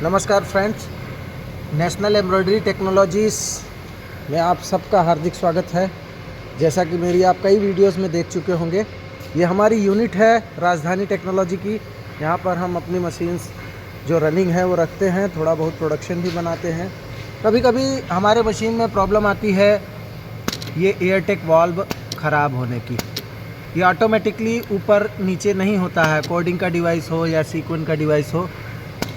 नमस्कार friends, national embroidery technologies में आप सबका हार्दिक स्वागत है। जैसा कि मेरी आप कई वीडियोस में देख चुके होंगे, ये हमारी यूनिट है राजधानी टेक्नोलॉजी की। यहाँ पर हम अपनी मशीन्स जो रनिंग है वो रखते हैं, थोड़ा बहुत प्रोडक्शन भी बनाते हैं। कभी कभी हमारे मशीन में प्रॉब्लम आती है ये एयरटेक वाल्व ख़राब होने की। ये ऑटोमेटिकली ऊपर नीचे नहीं होता है, कोडिंग का डिवाइस हो या सीक्वेंस का डिवाइस हो।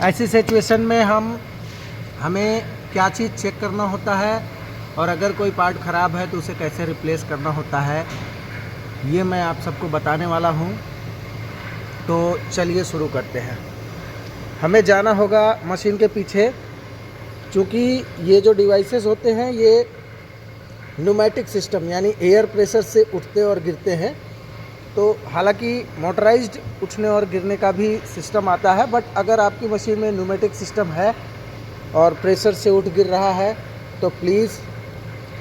ऐसी सिचुएशन में हमें क्या चीज़ चेक करना होता है और अगर कोई पार्ट ख़राब है तो उसे कैसे रिप्लेस करना होता है, ये मैं आप सबको बताने वाला हूँ। तो चलिए शुरू करते हैं। हमें जाना होगा मशीन के पीछे, क्योंकि ये जो डिवाइसेस होते हैं ये न्यूमेटिक सिस्टम यानी एयर प्रेशर से उठते और गिरते हैं। तो हालांकि मोटराइज्ड उठने और गिरने का भी सिस्टम आता है, बट अगर आपकी मशीन में न्यूमेटिक सिस्टम है और प्रेशर से उठ गिर रहा है तो प्लीज़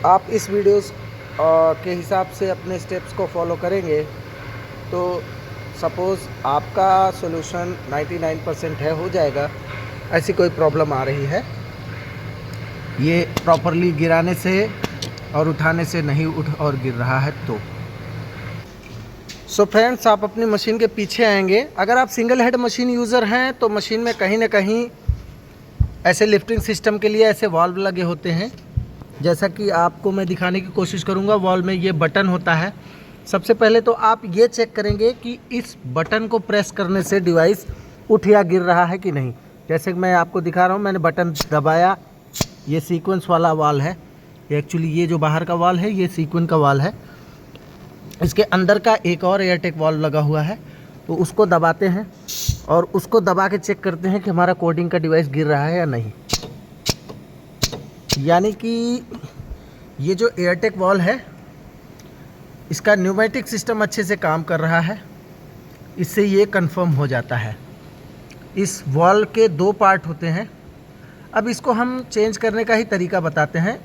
आप इस वीडियोस के हिसाब से अपने स्टेप्स को फॉलो करेंगे तो सपोज़ आपका सॉल्यूशन 99% है, हो जाएगा। ऐसी कोई प्रॉब्लम आ रही है, ये प्रॉपरली गिराने से और उठाने से नहीं उठ और गिर रहा है तो फ्रेंड्स, आप अपनी मशीन के पीछे आएंगे। अगर आप सिंगल हेड मशीन यूज़र हैं तो मशीन में कहीं ना कहीं ऐसे लिफ्टिंग सिस्टम के लिए ऐसे वाल्व लगे होते हैं। जैसा कि आपको मैं दिखाने की कोशिश करूंगा, वाल्व में ये बटन होता है। सबसे पहले तो आप ये चेक करेंगे कि इस बटन को प्रेस करने से डिवाइस उठ या गिर रहा है कि नहीं। जैसे कि मैं आपको दिखा रहा हूँ, मैंने बटन दबाया, ये सीक्वेंस वाला वाल है। एक्चुअली ये जो बाहर का वाल है ये सीक्वेंस का वाल है। इसके अंदर का एक और एयरटेक वाल्व लगा हुआ है, तो उसको दबाते हैं और उसको दबा के चेक करते हैं कि हमारा कोडिंग का डिवाइस गिर रहा है या नहीं। यानी कि ये जो एयरटेक वाल्व है इसका न्यूमेटिक सिस्टम अच्छे से काम कर रहा है, इससे ये कंफर्म हो जाता है। इस वाल्व के दो पार्ट होते हैं। अब इसको हम चेंज करने का ही तरीका बताते हैं।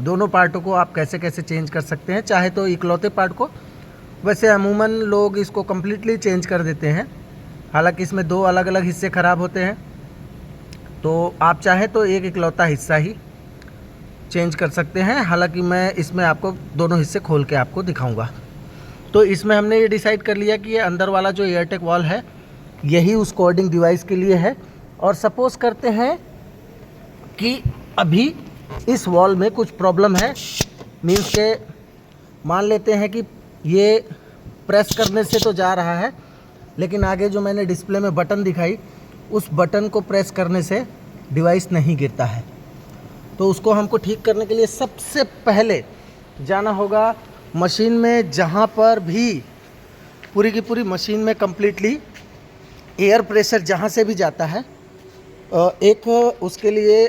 दोनों पार्टों को आप कैसे कैसे चेंज कर सकते हैं, चाहे तो इकलौते पार्ट को। वैसे अमूमन लोग इसको कम्प्लीटली चेंज कर देते हैं, हालांकि इसमें दो अलग अलग हिस्से ख़राब होते हैं। तो आप चाहे तो एक इकलौता हिस्सा ही चेंज कर सकते हैं। हालांकि मैं इसमें आपको दोनों हिस्से खोल के आपको दिखाऊंगा। तो इसमें हमने ये डिसाइड कर लिया कि ये अंदर वाला जो एयरटेक वाल्व है यही उस कोडिंग डिवाइस के लिए है। और सपोज़ करते हैं कि अभी इस वॉल में कुछ प्रॉब्लम है, मीन्स के मान लेते हैं कि ये प्रेस करने से तो जा रहा है, लेकिन आगे जो मैंने डिस्प्ले में बटन दिखाई उस बटन को प्रेस करने से डिवाइस नहीं गिरता है। तो उसको हमको ठीक करने के लिए सबसे पहले जाना होगा मशीन में, जहाँ पर भी पूरी की पूरी मशीन में कम्प्लीटली एयर प्रेशर जहाँ से भी जाता है, एक उसके लिए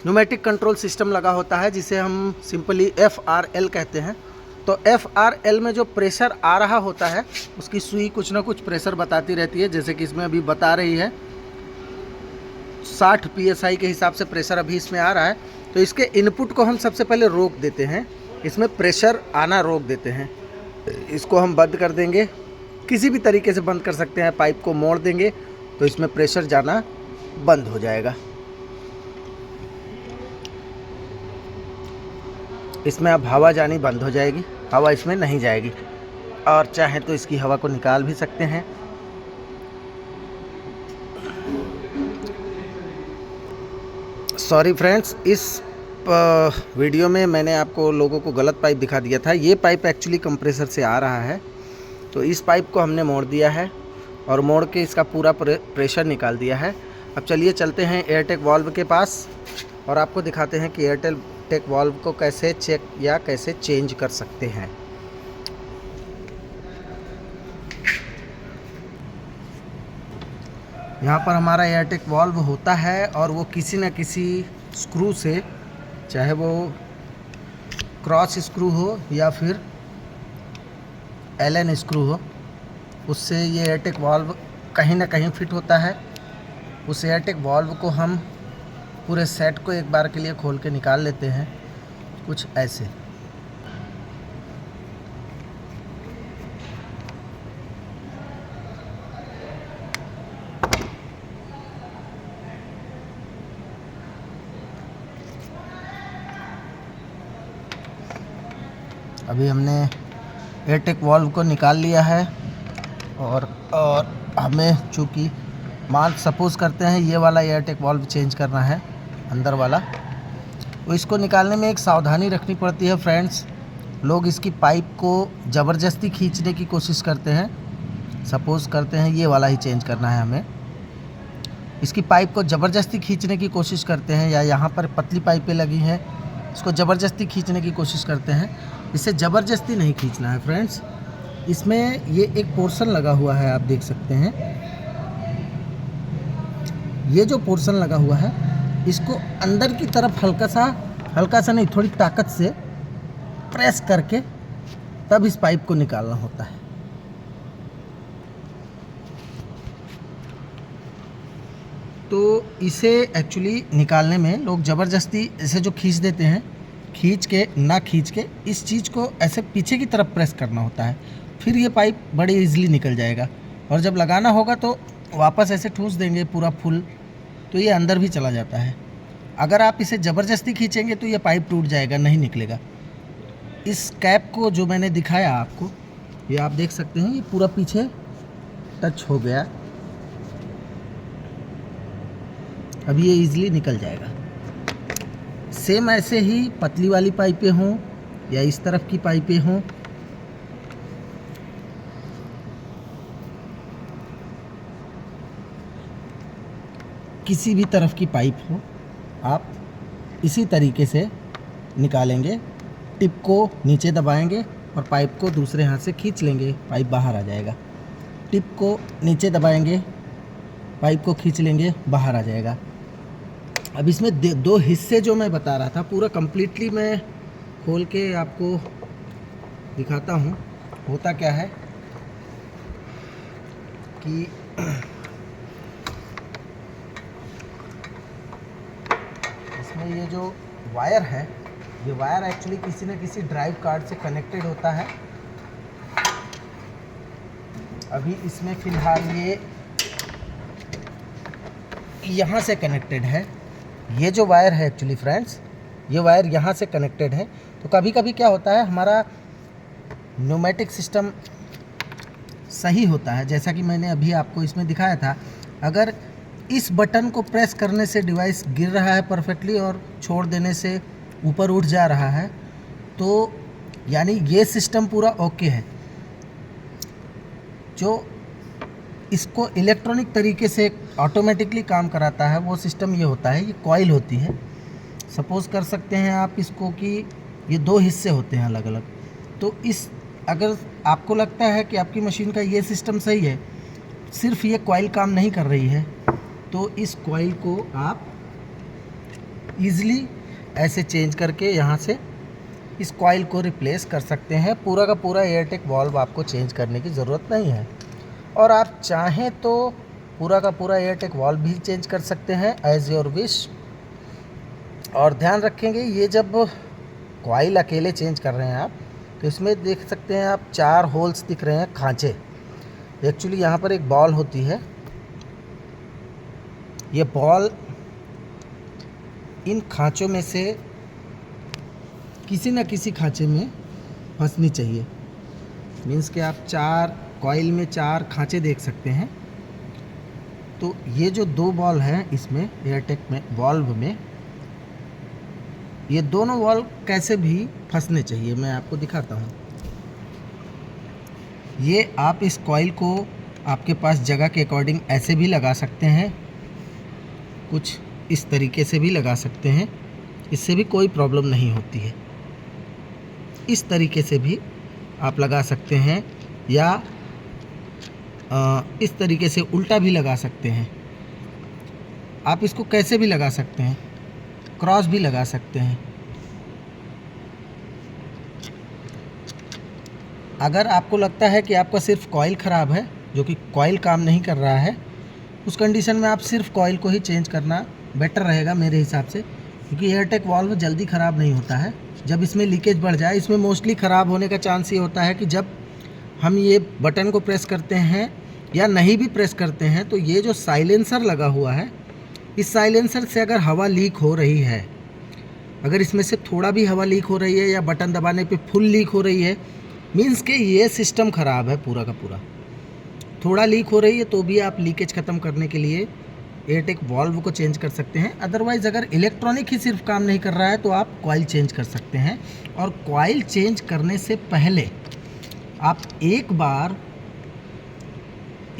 न्यूमेटिक कंट्रोल सिस्टम लगा होता है जिसे हम सिंपली FRL कहते हैं। तो FRL में जो प्रेशर आ रहा होता है उसकी सुई कुछ ना कुछ प्रेशर बताती रहती है। जैसे कि इसमें अभी बता रही है 60 PSI के हिसाब से प्रेशर अभी इसमें आ रहा है। तो इसके इनपुट को हम सबसे पहले रोक देते हैं, इसमें प्रेशर आना रोक देते हैं। इसको हम बंद कर देंगे, किसी भी तरीके से बंद कर सकते हैं। पाइप को मोड़ देंगे तो इसमें प्रेशर जाना बंद हो जाएगा। इसमें अब हवा जानी बंद हो जाएगी, हवा इसमें नहीं जाएगी। और चाहे तो इसकी हवा को निकाल भी सकते हैं। सॉरी फ्रेंड्स, इस वीडियो में मैंने आपको लोगों को गलत पाइप दिखा दिया था। ये पाइप एक्चुअली कंप्रेसर से आ रहा है, तो इस पाइप को हमने मोड़ दिया है और मोड़ के इसका पूरा प्रेशर निकाल दिया है। अब चलिए चलते हैं एयरटेक वाल्व के पास और आपको दिखाते हैं कि एयरटेक वाल्व को कैसे चेक या कैसे चेंज कर सकते हैं। यहाँ पर हमारा एयरटेक वाल्व होता है और वो किसी न किसी स्क्रू से, चाहे वो क्रॉस स्क्रू हो या फिर एलन स्क्रू हो, उससे ये एयरटेक वाल्व कहीं ना कहीं फिट होता है। उस एयरटेक वाल्व को हम पूरे सेट को एक बार के लिए खोल के निकाल लेते हैं, कुछ ऐसे। अभी हमने एयरटेक वाल्व को निकाल लिया है और हमें चूँकि सपोज़ करते हैं ये वाला एयरटेक वाल्व चेंज करना है अंदर वाला, तो इसको निकालने में एक सावधानी रखनी पड़ती है फ्रेंड्स। लोग इसकी पाइप को ज़बरदस्ती खींचने की कोशिश करते हैं। सपोज़ करते हैं ये वाला ही चेंज करना है हमें, इसकी पाइप को ज़बरदस्ती खींचने की कोशिश करते हैं, या यहाँ पर पतली पाइपें लगी हैं इसको ज़बरदस्ती खींचने की कोशिश करते हैं। इसे ज़बरदस्ती नहीं खींचना है फ्रेंड्स। इसमें ये एक पोर्शन लगा हुआ है, आप देख सकते हैं। ये जो पोर्शन लगा हुआ है इसको अंदर की तरफ हल्का सा नहीं, थोड़ी ताकत से प्रेस करके तब इस पाइप को निकालना होता है। तो इसे एक्चुअली निकालने में लोग ज़बरदस्ती इसे जो खींच देते हैं, खींच के इस चीज़ को ऐसे पीछे की तरफ प्रेस करना होता है, फिर ये पाइप बड़ी इजीली निकल जाएगा। और जब लगाना होगा तो वापस ऐसे ठूस देंगे पूरा फुल, तो ये अंदर भी चला जाता है। अगर आप इसे ज़बरदस्ती खींचेंगे तो ये पाइप टूट जाएगा, नहीं निकलेगा। इस कैप को जो मैंने दिखाया आपको, ये आप देख सकते हैं, ये पूरा पीछे टच हो गया। अब ये इजीली निकल जाएगा। सेम ऐसे ही पतली वाली पाइपें हों या इस तरफ की पाइपें हों, किसी भी तरफ की पाइप हो, आप इसी तरीके से निकालेंगे। टिप को नीचे दबाएंगे और पाइप को दूसरे हाथ से खींच लेंगे, पाइप बाहर आ जाएगा। टिप को नीचे दबाएंगे, पाइप को खींच लेंगे, बाहर आ जाएगा। अब इसमें दो हिस्से जो मैं बता रहा था, पूरा कंप्लीटली मैं खोल के आपको दिखाता हूँ। होता क्या है कि इसमें ये जो वायर है, ये वायर एक्चुअली किसी न किसी ड्राइव कार्ड से कनेक्टेड होता है। अभी इसमें फ़िलहाल ये यहाँ से कनेक्टेड है। ये जो वायर है एक्चुअली फ्रेंड्स, ये वायर यहाँ से कनेक्टेड है। तो कभी कभी क्या होता है, हमारा न्यूमेटिक सिस्टम सही होता है, जैसा कि मैंने अभी आपको इसमें दिखाया था। अगर इस बटन को प्रेस करने से डिवाइस गिर रहा है परफेक्टली और छोड़ देने से ऊपर उठ जा रहा है, तो यानी ये सिस्टम पूरा ओके है। जो इसको इलेक्ट्रॉनिक तरीके से ऑटोमेटिकली काम कराता है वो सिस्टम ये होता है, ये कॉइल होती है। सपोज़ कर सकते हैं आप इसको कि ये दो हिस्से होते हैं अलग अलग। तो इस अगर आपको लगता है कि आपकी मशीन का ये सिस्टम सही है, सिर्फ ये कॉइल काम नहीं कर रही है, तो इस कॉइल को आप ईज़िली ऐसे चेंज करके यहाँ से इस कॉइल को रिप्लेस कर सकते हैं। पूरा का पूरा एयरटेक वाल्व आपको चेंज करने की ज़रूरत नहीं है। और आप चाहें तो पूरा का पूरा एयरटेक वाल्व भी चेंज कर सकते हैं, एज़ योर विश। और ध्यान रखेंगे, ये जब कॉइल अकेले चेंज कर रहे हैं आप, तो इसमें देख सकते हैं आप 4 होल्स दिख रहे हैं, खांचे। एक्चुअली यहाँ पर एक बॉल होती है, ये बॉल इन खांचों में से किसी न किसी खांचे में फंसनी चाहिए। मीन्स कि आप कॉइल में 4 खांचे देख सकते हैं। तो ये जो 2 बॉल हैं इसमें एयरटेक में वाल्व में, ये दोनों वाल्व कैसे भी फंसने चाहिए, मैं आपको दिखाता हूँ। ये आप इस कॉइल को आपके पास जगह के अकॉर्डिंग ऐसे भी लगा सकते हैं, कुछ इस तरीके से भी लगा सकते हैं, इससे भी कोई प्रॉब्लम नहीं होती है। इस तरीके से भी आप लगा सकते हैं, या इस तरीके से उल्टा भी लगा सकते हैं। आप इसको कैसे भी लगा सकते हैं, क्रॉस भी लगा सकते हैं। अगर आपको लगता है कि आपका सिर्फ कॉइल ख़राब है, जो कि कॉइल काम नहीं कर रहा है, उस कंडीशन में आप सिर्फ कॉइल को ही चेंज करना बेटर रहेगा मेरे हिसाब से, क्योंकि एयरटेक वाल्व जल्दी ख़राब नहीं होता है। जब इसमें लीकेज बढ़ जाए, इसमें मोस्टली ख़राब होने का चांस ये होता है कि जब हम ये बटन को प्रेस करते हैं या नहीं भी प्रेस करते हैं, तो ये जो साइलेंसर लगा हुआ है, इस साइलेंसर से अगर हवा लीक हो रही है अगर इसमें से थोड़ा भी हवा लीक हो रही है या बटन दबाने पे फुल लीक हो रही है, मीन्स के ये सिस्टम ख़राब है पूरा का पूरा। थोड़ा लीक हो रही है तो भी आप लीकेज ख़त्म करने के लिए एयरटेक वाल्व को चेंज कर सकते हैं। अदरवाइज़ अगर इलेक्ट्रॉनिक ही सिर्फ काम नहीं कर रहा है तो आप कॉइल चेंज कर सकते हैं। और कॉइल चेंज करने से पहले आप एक बार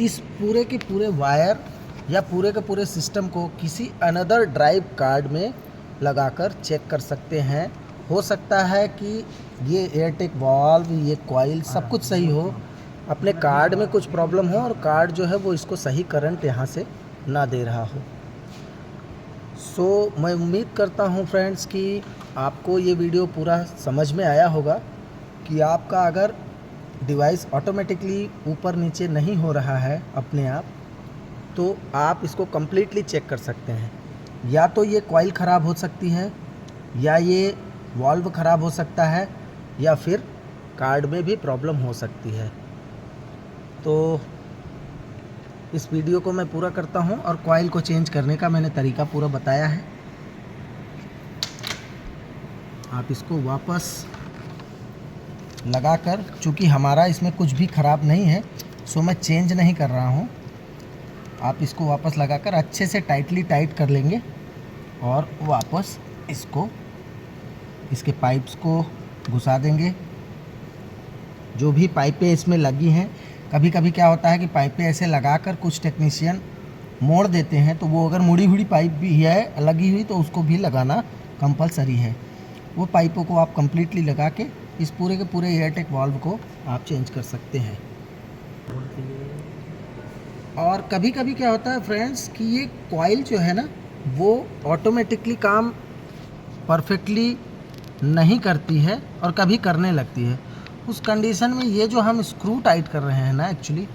इस पूरे के पूरे वायर या पूरे के पूरे सिस्टम को किसी अनदर ड्राइव कार्ड में लगाकर चेक कर सकते हैं। हो सकता है कि ये एयरटेक वाल्व, ये कॉइल सब कुछ सही हो, अपने कार्ड में कुछ प्रॉब्लम हो और कार्ड जो है वो इसको सही करंट यहाँ से ना दे रहा हो। सो मैं उम्मीद करता हूँ फ्रेंड्स कि आपको ये वीडियो पूरा समझ में आया होगा कि आपका अगर डिवाइस ऑटोमेटिकली ऊपर नीचे नहीं हो रहा है अपने आप, तो आप इसको कम्प्लीटली चेक कर सकते हैं। या तो ये कॉइल ख़राब हो सकती है, या ये वाल्व ख़राब हो सकता है, या फिर कार्ड में भी प्रॉब्लम हो सकती है। तो इस वीडियो को मैं पूरा करता हूं और कॉइल को चेंज करने का मैंने तरीका पूरा बताया है। आप इसको वापस लगाकर, चूँकि हमारा इसमें कुछ भी ख़राब नहीं है, सो मैं चेंज नहीं कर रहा हूं। आप इसको वापस लगाकर अच्छे से टाइटली टाइट कर लेंगे और वापस इसको, इसके पाइप्स को घुसा देंगे। जो भी पाइपें इसमें लगी हैं, कभी कभी क्या होता है कि पाइपें ऐसे लगाकर कुछ टेक्नीशियन मोड़ देते हैं, तो वो अगर मुड़ी हुई पाइप भी है लगी हुई तो उसको भी लगाना कंपलसरी है। वो पाइपों को आप कंप्लीटली लगा के इस पूरे के पूरे एयरटेक वाल्व को आप चेंज कर सकते हैं। और कभी कभी क्या होता है फ्रेंड्स कि ये कॉइल जो है ना, वो ऑटोमेटिकली काम परफेक्टली नहीं करती है और कभी करने लगती है। उस कंडीशन में ये जो हम स्क्रू टाइट कर रहे हैं ना, एक्चुअली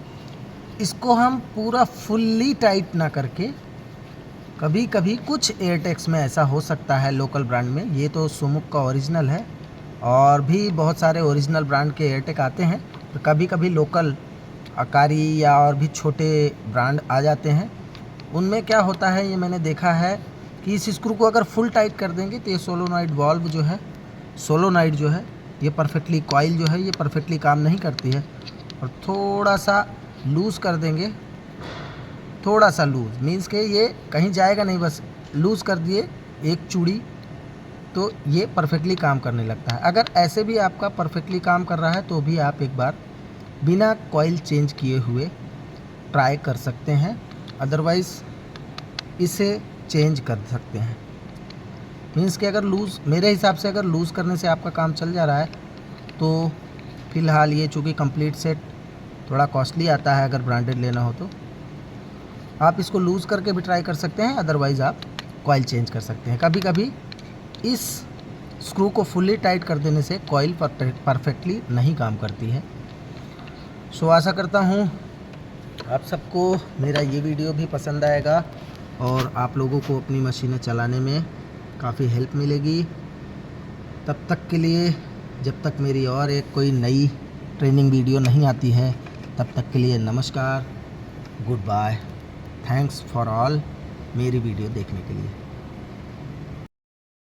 इसको हम पूरा फुल्ली टाइट ना करके, कभी कभी कुछ एयरटेक्स में ऐसा हो सकता है लोकल ब्रांड में, ये तो सुमुक का ओरिजिनल है और भी बहुत सारे ओरिजिनल ब्रांड के एयरटेक आते हैं, तो कभी कभी लोकल अकारी या और भी छोटे ब्रांड आ जाते हैं। उनमें क्या होता है, ये मैंने देखा है कि इस स्क्रू को अगर फुल टाइट कर देंगे तो ये सोलोनॉइड वाल्व जो है, सोलोनॉइड जो है, ये परफेक्टली, कॉइल जो है ये परफेक्टली काम नहीं करती है। और थोड़ा सा लूज़ कर देंगे, थोड़ा सा लूज़ मीन्स के ये कहीं जाएगा नहीं, बस लूज़ कर दिए एक चूड़ी, तो ये परफेक्टली काम करने लगता है। अगर ऐसे भी आपका परफेक्टली काम कर रहा है तो भी आप एक बार बिना कॉइल चेंज किए हुए ट्राई कर सकते हैं। अदरवाइज़ इसे चेंज कर सकते हैं। मीन्स कि अगर लूज़, मेरे हिसाब से अगर लूज़ करने से आपका काम चल जा रहा है तो फ़िलहाल ये चूँकि कंप्लीट सेट थोड़ा कॉस्टली आता है, अगर ब्रांडेड लेना हो तो आप इसको लूज़ करके भी ट्राई कर सकते हैं। अदरवाइज़ आप कॉइल चेंज कर सकते हैं। कभी कभी इस स्क्रू को फुल्ली टाइट कर देने से कॉइल परफेक्टली नहीं काम करती है। सो आशा करता हूँ आप सबको मेरा ये वीडियो भी पसंद आएगा और आप लोगों को अपनी मशीनें चलाने में काफ़ी हेल्प मिलेगी। तब तक के लिए, जब तक मेरी और एक कोई नई ट्रेनिंग वीडियो नहीं आती है, तब तक के लिए नमस्कार, good bye, thanks for all मेरी वीडियो देखने के लिए।